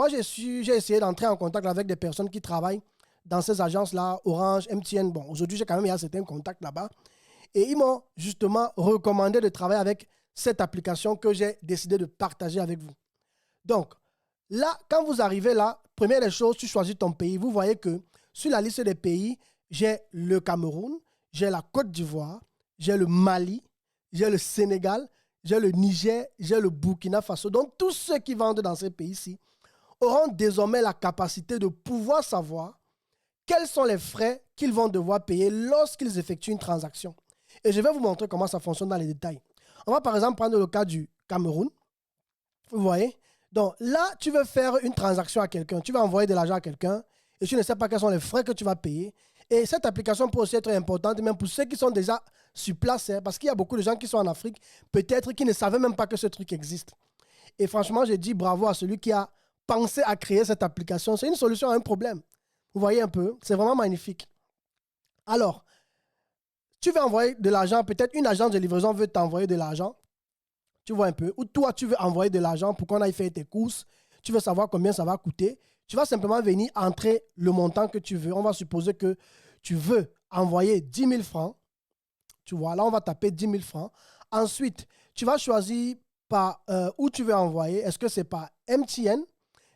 Moi, j'ai essayé d'entrer en contact avec des personnes qui travaillent dans ces agences-là, Orange, MTN. Bon, aujourd'hui, j'ai quand même eu certains contacts là-bas. Et ils m'ont justement recommandé de travailler avec cette application que j'ai décidé de partager avec vous. Donc, là, quand vous arrivez là, première des choses, tu choisis ton pays. Vous voyez que sur la liste des pays, j'ai le Cameroun, j'ai la Côte d'Ivoire, j'ai le Mali, j'ai le Sénégal, j'ai le Niger, j'ai le Burkina Faso. Donc, tous ceux qui vendent dans ces pays-ci auront désormais la capacité de pouvoir savoir quels sont les frais qu'ils vont devoir payer lorsqu'ils effectuent une transaction. Et je vais vous montrer comment ça fonctionne dans les détails. On va par exemple prendre le cas du Cameroun. Vous voyez? Donc là, tu veux faire une transaction à quelqu'un. Tu vas envoyer de l'argent à quelqu'un et tu ne sais pas quels sont les frais que tu vas payer. Et cette application peut aussi être importante, même pour ceux qui sont déjà sur place, hein, parce qu'il y a beaucoup de gens qui sont en Afrique, peut-être qui ne savaient même pas que ce truc existe. Et franchement, je dis bravo à celui qui a pensé à créer cette application. C'est une solution à un problème. Vous voyez un peu? C'est vraiment magnifique. Alors, tu veux envoyer de l'argent, peut-être une agence de livraison veut t'envoyer de l'argent. Tu vois un peu. Ou toi, tu veux envoyer de l'argent pour qu'on aille faire tes courses. Tu veux savoir combien ça va coûter. Tu vas simplement venir entrer le montant que tu veux. On va supposer que tu veux envoyer 10 000 francs. Tu vois, là, on va taper 10 000 francs. Ensuite, tu vas choisir par où tu veux envoyer. Est-ce que c'est par MTN?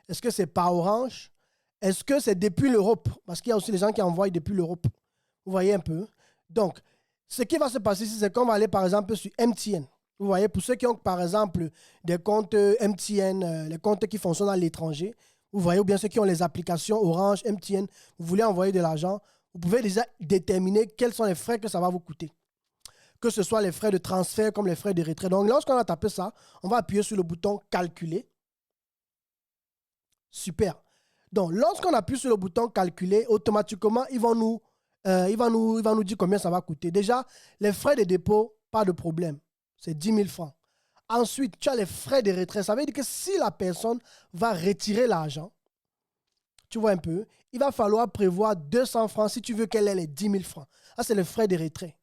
Est-ce que c'est par Orange? Est-ce que c'est depuis l'Europe? Parce qu'il y a aussi des gens qui envoient depuis l'Europe. Vous voyez un peu? Donc, ce qui va se passer ici, c'est qu'on va aller par exemple sur MTN. Vous voyez, pour ceux qui ont par exemple des comptes MTN, les comptes qui fonctionnent à l'étranger, vous voyez, ou bien ceux qui ont les applications Orange, MTN, vous voulez envoyer de l'argent, vous pouvez déjà déterminer quels sont les frais que ça va vous coûter. Que ce soit les frais de transfert comme les frais de retrait. Donc, lorsqu'on a tapé ça, on va appuyer sur le bouton calculer. Super. Donc, lorsqu'on appuie sur le bouton calculer, automatiquement, il va nous dire combien ça va coûter. Déjà, les frais de dépôt, pas de problème. C'est 10 000 francs. Ensuite, tu as les frais de retrait. Ça veut dire que si la personne va retirer l'argent, tu vois un peu, il va falloir prévoir 200 francs si tu veux qu'elle ait les 10 000 francs. Ça, c'est les frais de retrait.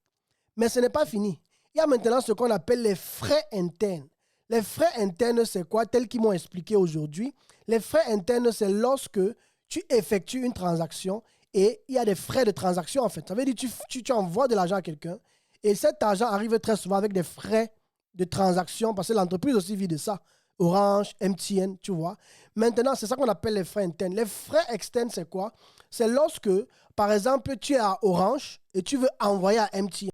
Mais ce n'est pas fini. Il y a maintenant ce qu'on appelle les frais internes. Les frais internes, c'est quoi? Tel qu'ils m'ont expliqué aujourd'hui. Les frais internes, c'est lorsque tu effectues une transaction et il y a des frais de transaction en fait. Ça veut dire que tu envoies de l'argent à quelqu'un et cet argent arrive très souvent avec des frais de transaction parce que l'entreprise aussi vit de ça. Orange, MTN, tu vois. Maintenant, c'est ça qu'on appelle les frais internes. Les frais externes, c'est quoi? C'est lorsque, par exemple, tu es à Orange et tu veux envoyer à MTN.